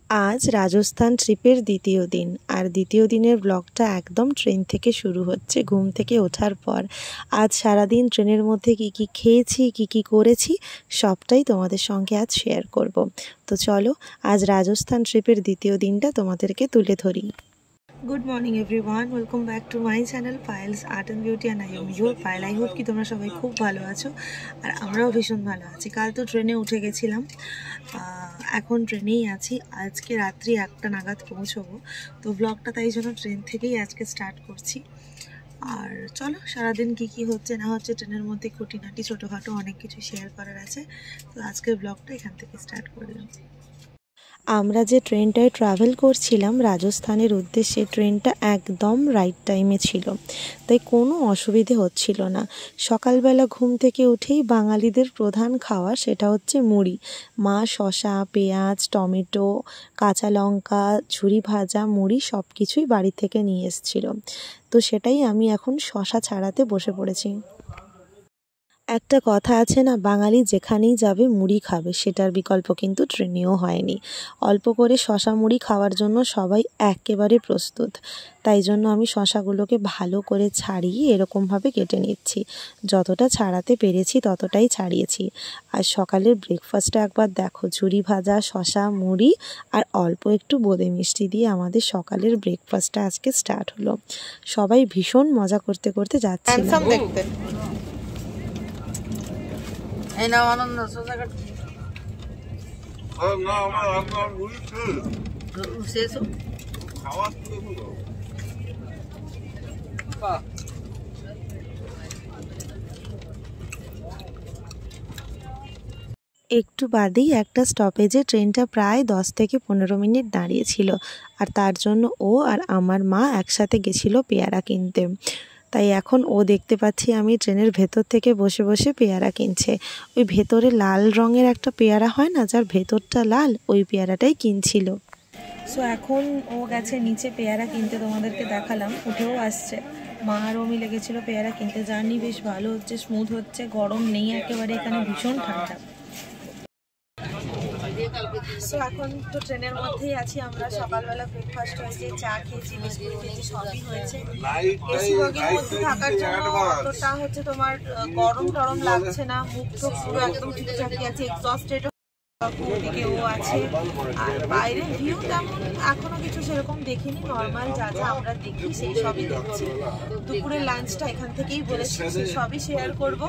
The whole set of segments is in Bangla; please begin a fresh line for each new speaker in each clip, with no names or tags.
আজ রাজস্থান ট্রিপের দ্বিতীয় দিন, আর দ্বিতীয় দিনের ব্লগটা একদম ট্রেন থেকে শুরু হচ্ছে, ঘুম থেকে ওঠার পর। আজ সারাদিন ট্রেনের মধ্যে কি কি খেয়েছি, কি কি করেছি, সবটাই তোমাদের সঙ্গে আজ শেয়ার করব। তো চলো আজ রাজস্থান ট্রিপের দ্বিতীয় দিনটা তোমাদেরকে তুলে ধরি। Good morning everyone, welcome back to my channel Payel's art and beauty, and I am your Payel. I hope কি তোমরা সবাই খুব ভালো আছো, আর আমরাও ভীষণ ভালো আছি। কাল তো ট্রেনে উঠে গেছিলাম, এখন ট্রেনেই আছি। আজকে রাত্রি 1টা নাগাদ পৌঁছবো, তো ব্লগটা তাই জন্য ট্রেন থেকেই আজকে স্টার্ট করছি। আর চলো সারাদিন কি কি হচ্ছে না হচ্ছে ট্রেনের মধ্যে খুঁটিনাটি ছোটোখাটো অনেক কিছু শেয়ার করার আছে, তো আজকের ব্লগটা এখান থেকে স্টার্ট করলাম। আমরা যে ট্রেনটায় ট্রাভেল করছিলাম রাজস্থানের উদ্দেশ্যে, ট্রেনটা একদম রাইট টাইমে ছিল, তাই কোনো অসুবিধে হচ্ছিল না। সকালবেলা ঘুম থেকে উঠেই বাঙালিদের প্রধান খাওয়া সেটা হচ্ছে মুড়ি। মা শসা, পেঁয়াজ, টমেটো, কাঁচা লঙ্কা, ঝুরি ভাজা মুড়ি সব কিছুই বাড়ি থেকে নিয়ে এসেছিল, তো সেটাই আমি এখন শসা ছাড়াতে বসে পড়েছি। একটা কথা আছে না, বাঙালি যেখানেই যাবে মুড়ি খাবে, সেটার বিকল্প কিন্তু ট্রেনেও হয়নি। অল্প করে শশা মুড়ি খাওয়ার জন্য সবাই একেবারে প্রস্তুত, তাই জন্য আমি শশাগুলোকে ভালো করে ছাড়িয়ে এরকমভাবে কেটে নিচ্ছি। যতটা ছাড়াতে পেরেছি ততটাই ছাড়িয়েছি। আর সকালের ব্রেকফাস্টটা একবার দেখো, ঝুরি ভাজা, শশা, মুড়ি আর অল্প একটু বোঁদে মিষ্টি দিয়ে আমাদের সকালের ব্রেকফাস্টটা আজকে স্টার্ট হলো। সবাই ভীষণ মজা করতে করতে যাচ্ছিল।
এই নাও আনন্দ সোজা কাট
না আমার মুড়ি
শেষ
খাওয়া শুরু হলো।
একটু বাদেই একটা স্টপেজে ট্রেনটা প্রায় 10 থেকে 15 মিনিট দাঁড়িয়েছিল, আর তার জন্য ও আর আমার মা একসাথে গেছিলো পেয়ারা কিনতে। তাই এখন ও দেখতে পাচ্ছি আমি ট্রেনের ভেতর থেকে বসে বসে পেয়ারা কিনছে। ওই ভেতরে লাল রঙের একটা পেয়ারা হয় না, যার ভেতরটা লাল, ওই পেয়ারাটাই কিনছিল। সো এখন ও গেছে নিচে পেয়ারা কিনতে, তোমাদেরকে দেখালাম, উঠেও আসছে। মা আর ও মিলে গেছিলো পেয়ারা কিনতে। জার্নি বেশ ভালো হচ্ছে, স্মুথ হচ্ছে, গরম নেই একেবারে, এখানে ভীষণ ঠান্ডা। সো এখন তো ট্রেনের মধ্যেই আছি আমরা। সকালবেলা ব্রেকফাস্ট হয়েছে, চা খেয়েছি, বিস্কুট খেয়েছি, সবই হয়েছে। এসি বগির মধ্যে থাকার জন্য অতটা হচ্ছে তোমার গরম টরম লাগছে না, মুখ তো পুরো একদম ঠিকঠাকই আছে। এক্সস্টেড দিকে ও আছে, আর বাইরের ভিউ তেমন এখনো কিছু সেরকম দেখিনি, নর্মাল যা যা আমরা দেখি সেই সবই দেখছি। দুপুরের লাঞ্চটা এখান থেকেই বলেছি, সেই সবই শেয়ার করব।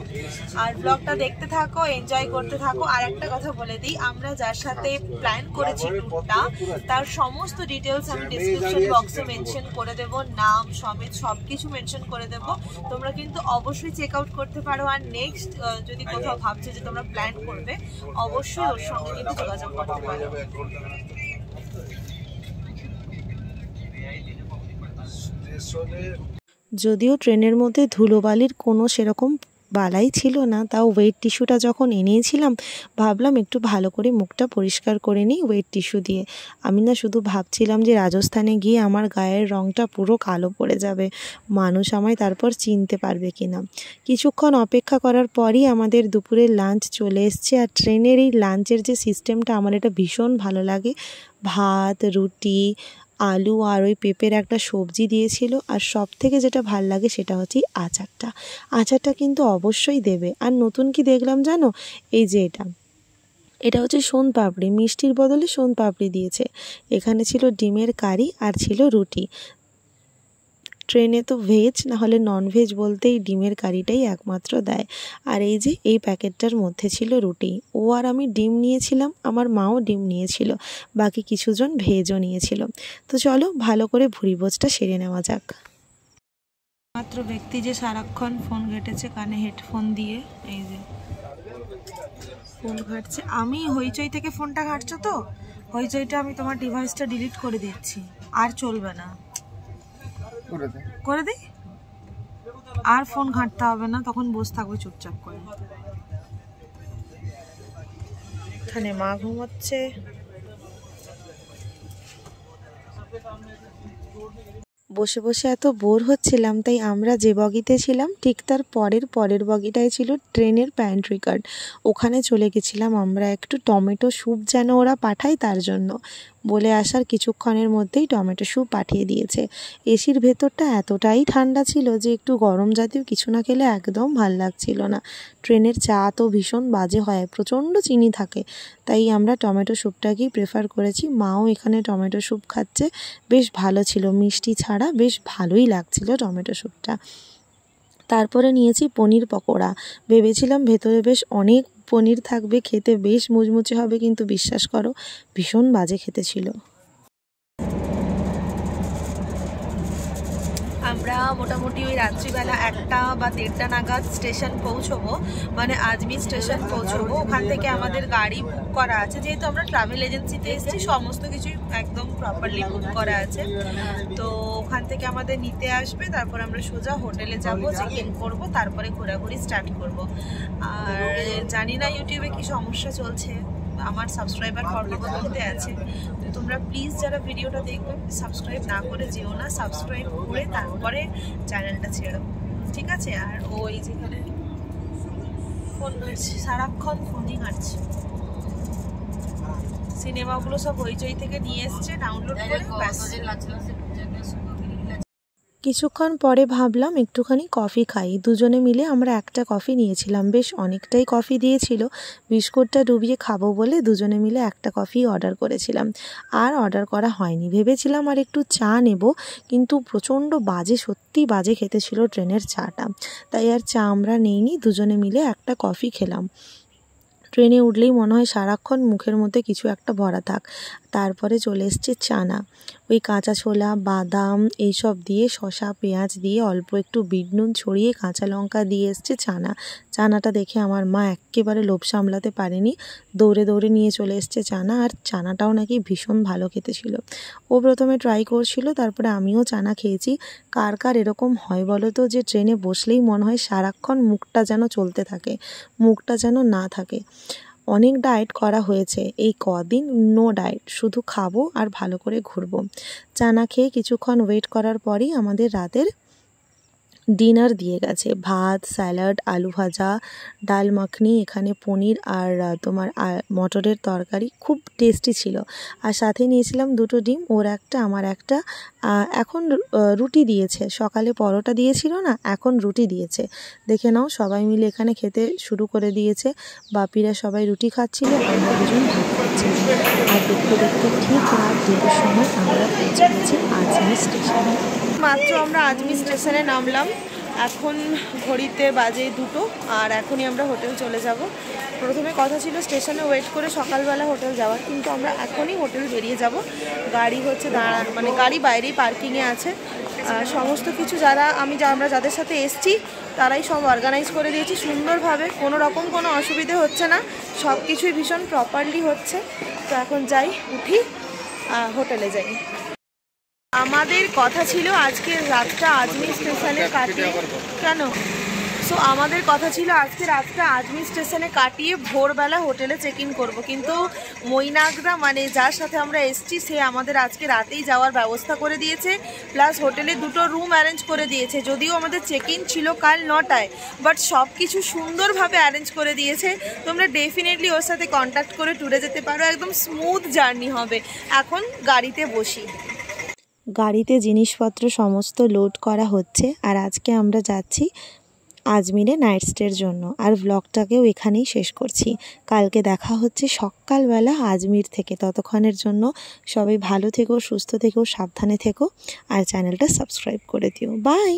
আর ব্লগটা দেখতে থাকো, এনজয় করতে থাকো। আর একটা কথা বলে দিই, আমরা যার সাথে প্ল্যান করেছি ট্যুরটা, তার সমস্ত ডিটেলস আমি ডিসক্রিপশন বক্সে মেনশন করে দেব, নাম সমেত সব কিছু মেনশন করে দেব। তোমরা কিন্তু অবশ্যই চেক আউট করতে পারো। আর নেক্সট যদি কোথাও ভাবছো যে তোমরা প্ল্যান করবে, অবশ্যই ওর সঙ্গে কিন্তু যোগাযোগ করতে পারো। যদিও ট্রেনের মধ্যে ধুলোবালির কোনো সেরকম বালাই ছিল না, তাও ওয়েট টিস্যুটা যখন এনেছিলাম ভাবলাম একটু ভালো করে মুখটা পরিষ্কার করে নিই ওয়েট টিস্যু দিয়ে। আমি না শুধু ভাবছিলাম যে রাজস্থানে গিয়ে আমার গায়ের রঙটা পুরো কালো পড়ে যাবে, মানুষ আমায় তারপর চিনতে পারবে কি না। কিছুক্ষণ অপেক্ষা করার পরই আমাদের দুপুরের লাঞ্চ চলে এসছে। আর ট্রেনের এই লাঞ্চের যে সিস্টেমটা, আমার এটা ভীষণ ভালো লাগে। ভাত, রুটি, আলু আর ওই পেঁপের একটা সবজি দিয়েছিল। আর সব থেকে যেটা ভাল লাগে সেটা হচ্ছে আচারটা। আচারটা কিন্তু অবশ্যই দেবে। আর নতুন কি দেখলাম জানো, এই যে এটা হচ্ছে সোনপাপড়ি, মিষ্টির বদলে সোনপাপড়ি দিয়েছে। এখানে ছিল ডিমের কারি আর ছিল রুটি। ট্রেনে তো ভেজ না হলে নন ভেজ বলতেই ডিমের কারিটাই একমাত্র দেয়। আর এই যে এই প্যাকেটটার মধ্যে ছিল রুটি। ও আর আমি ডিম নিয়েছিলাম, আমার মাও ডিম নিয়েছিল, বাকি কিছুজন ভেজও নিয়েছিল। তো চলো ভালো করে ভুঁড়িভোজটা সেরে নেওয়া যাক। মাত্র ব্যক্তি যে সারাক্ষণ ফোন ঘেটেছে কানে হেডফোন দিয়ে, এই যে ফোন ঘাটছে। আমি হইচই থেকে ফোনটা ঘাটছো তো, হইচইটা আমি তোমার ডিভাইসটা ডিলিট করে দিচ্ছি, আর চলবে না। করে দিই, আর ফোন ঘাঁটতে হবে না, তখন বসে থাকবে চুপচাপ করে। এখানে মা ঘুমাচ্ছে। বসে বসে এত বোর হচ্ছিলাম, তাই আমরা যে বগিতে ছিলাম ঠিক তার পরের বগিটাই ছিল ট্রেনের প্যান্ট্রি কার। ওখানে চলে গেছিলাম আমরা একটু টমেটো স্যুপ যেন ওরা পাঠায় তার জন্য। বলে আসার কিছুক্ষণের মধ্যেই টমেটো স্যুপ পাঠিয়ে দিয়েছে। এসির ভেতরটা এতটাই ঠান্ডা ছিল যে একটু গরম জাতীয় কিছু না খেলে একদম ভাল লাগছিল না। ট্রেনের চা তো ভীষণ বাজে হয়, প্রচণ্ড চিনি থাকে, তাই আমরা টমেটো স্যুপটাকেই প্রেফার করেছি। মাও এখানে টমেটো স্যুপ খাচ্ছে, বেশ ভালো ছিল, মিষ্টি ছাড়া বেশ ভালোই লাগছিল টমেটো স্যুপটা। তারপরে নিয়েছি পনির পকোড়া। ভেবেছিলাম ভেতরে বেশ অনেক পনির থাকবে, খেতে বেশ মুচমুচে হবে, কিন্তু বিশ্বাস করো ভীষণ বাজে খেতে ছিল। আমরা মোটামুটি ওই রাত্রিবেলা 1টা বা 1:30 নাগাদ স্টেশন পৌঁছবো, মানে আজমির স্টেশন পৌঁছবো। ওখান থেকে আমাদের গাড়ি বুক করা আছে, যেহেতু আমরা ট্রাভেল এজেন্সিতে এসেছি সমস্ত কিছুই একদম প্রপারলি বুক করা আছে। তো ওখান থেকে আমাদের নিতে আসবে, তারপর আমরা সোজা হোটেলে যাব, চেক ইন করবো, তারপরে ঘোরাঘুরি স্টার্ট করব। আর জানি না ইউটিউবে কি সমস্যা চলছে, আমার সাবস্ক্রাইবার খড়খড় করতে আছে, তো তোমরা প্লিজ যারা ভিডিওটা দেখবে সাবস্ক্রাইব না করে যেও না, সাবস্ক্রাইব করে তারপরে চ্যানেলটা ছেড়ো, ঠিক আছে? আর ওই যেখানে ফোন ঘাটছে, সারাক্ষণ ফোনই ঘাটছে। সিনেমাগুলো সব হইচই থেকে নিয়ে এসছে ডাউনলোড করে, ব্যাস। কিছুক্ষণ পরে ভাবলাম একটুখানি কফি খাই। দুজনে মিলে আমরা একটা কফি নিয়েছিলাম, বেশ অনেকটাই কফি দিয়েছিল। বিস্কুটটা ডুবিয়ে খাবো বলে দুজনে মিলে একটা কফি অর্ডার করেছিলাম, আর অর্ডার করা হয়নি। ভেবেছিলাম আর একটু চা নেব, কিন্তু প্রচণ্ড বাজে, সত্যি বাজে খেতে ছিল ট্রেনের চাটা, তাই আর চা আমরা নেইনি, দুজনে মিলে একটা কফি খেলাম। ট্রেনে উঠলেই মনে হয় সারাক্ষণ মুখের মধ্যে কিছু একটা ভরা থাক। তারপরে চলে এসছে চানা, ওই কাঁচা ছোলা, বাদাম এইসব দিয়ে, শসা পেঁয়াজ দিয়ে, অল্প একটু বিট নুন ছড়িয়ে, কাঁচা লঙ্কা দিয়ে এসছে চানাটা দেখে আমার মা একেবারে লোভ সামলাতে পারেনি, দৌড়ে দৌড়ে নিয়ে চলে এসছে চানা। আর চানাটাও নাকি ভীষণ ভালো খেতে ছিল। ও প্রথমে ট্রাই করছিল, তারপরে আমিও চানা খেয়েছি। কার কার এরকম হয় বলো তো, যে ট্রেনে বসলেই মনে হয় সারাক্ষণ মুখটা যেন চলতে থাকে, মুখটা যেন না থাকে। অনেক ডায়েট করা হয়েছে, এই কদিন নো ডায়েট, শুধু খাবো আর ভালো করে ঘুরবো। চানা খেয়ে কিছুক্ষণ ওয়েট করার পরই আমাদের রাতের ডিনার দিয়ে গেছে। ভাত, স্যালাড, আলু ভাজা, ডাল মাখনি, এখানে পনির আর তোমার মটরের তরকারি, খুব টেস্টি ছিল। আর সাথে নিয়েছিলাম 2টো ডিম, ওর একটা আমার একটা। এখন রুটি দিয়েছে, সকালে পরোটা দিয়েছিল না, এখন রুটি দিয়েছে। দেখে নাও, সবাই মিলে এখানে খেতে শুরু করে দিয়েছে। বাপিরা সবাই রুটি খাচ্ছিল, আমরা দুজন ভাত খাচ্ছিলাম। আর দেখতে দেখতে ঠিক রাত 2টোর সময় আমরা পৌঁছে গেছি আজমির স্টেশনে। মাত্র আমরা আজমির স্টেশনে নামলাম, এখন ঘড়িতে বাজে 2টো, আর এখনই আমরা হোটেল চলে যাব। প্রথমে কথা ছিল স্টেশনে ওয়েট করে সকালবেলা হোটেল যাওয়ার, কিন্তু আমরা এখনই হোটেল বেরিয়ে যাব। গাড়ি হচ্ছে মানে গাড়ি বাইরেই পার্কিংয়ে আছে। সমস্ত কিছু আমরা যাদের সাথে এসছি তারাই সব অর্গানাইজ করে দিয়েছি সুন্দরভাবে, কোনো রকম কোনো অসুবিধে হচ্ছে না, সব কিছুই ভীষণ প্রপারলি হচ্ছে। তো এখন যাই, উঠি, হোটেলে যাই। আমাদের কথা ছিল আজকের রাতটা আজমির স্টেশনে কাটিয়ে, আমাদের কথা ছিল আজকে রাতটা আজমির স্টেশনে কাটিয়ে ভোরবেলা হোটেলে চেক ইন করবো, কিন্তু মৈনাকদা মানে যার সাথে আমরা এসছি সে আমাদের আজকে রাতেই যাওয়ার ব্যবস্থা করে দিয়েছে, প্লাস হোটেলে 2টো রুম অ্যারেঞ্জ করে দিয়েছে। যদিও আমাদের চেক ইন ছিল কাল 9টায়, বাট সব কিছু সুন্দরভাবে অ্যারেঞ্জ করে দিয়েছে। তোমরা ডেফিনেটলি ওর সাথে কন্ট্যাক্ট করে ট্যুরে যেতে পারো, একদম স্মুথ জার্নি হবে। এখন গাড়িতে বসি। গাড়িতে জিনিসপত্র সমস্ত লোড করা হচ্ছে, আর আজকে আমরা যাচ্ছি আজমিরে নাইট স্টের জন্য। আর ব্লগটাকেও এখানেই শেষ করছি। কালকে দেখা হচ্ছে সকালবেলা আজমির থেকে। ততক্ষণের জন্য সবাই ভালো থেকো, সুস্থ থেকো, সাবধানে থেকো, আর চ্যানেলটা সাবস্ক্রাইব করে দিও। বাই।